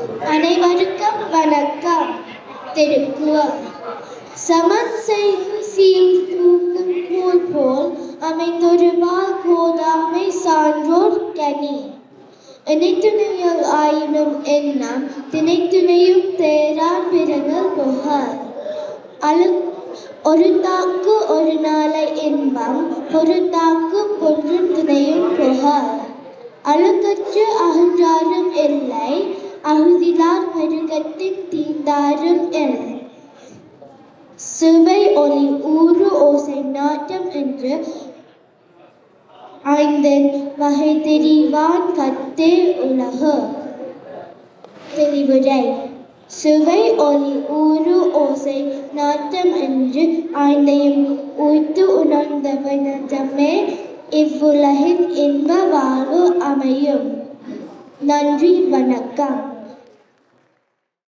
அனைவருக்கும் வணக்கம். திருக்குறள். சமன் செய்து சீர்தூக்கும் கோல் போல் அமைந்தொரு கோதாமை சான்றோர் கனி. இணைத்துணையோர் ஆயினும் எண்ணம் திணைத்துணையும் தேரான் பிறகல் புகழ். ஒருத்தாக்கு ஒரு நாளை இன்பம் பொருத்தாக்கு பொன்றும் துணையும் புகழ். அழுக்கற்று அகன்றாரும் இல்லை அகுதிலார் பெருகத்தின் தீந்தாரும் இல்லை. சுவை ஒளி ஊறு ஓசை நாட்டம் என்று ஐந்தன் வகை தெரிவான் கத்தே உலகு. தெளிவுரை. சுவை ஒளி ஊறு ஓசை நாட்டம் என்று ஐந்தையும் உய்த்து உணர்ந்தவனமே இவ்வுலகின் இன்ப வாழ்வு அமையும். நன்றி, வணக்கம்.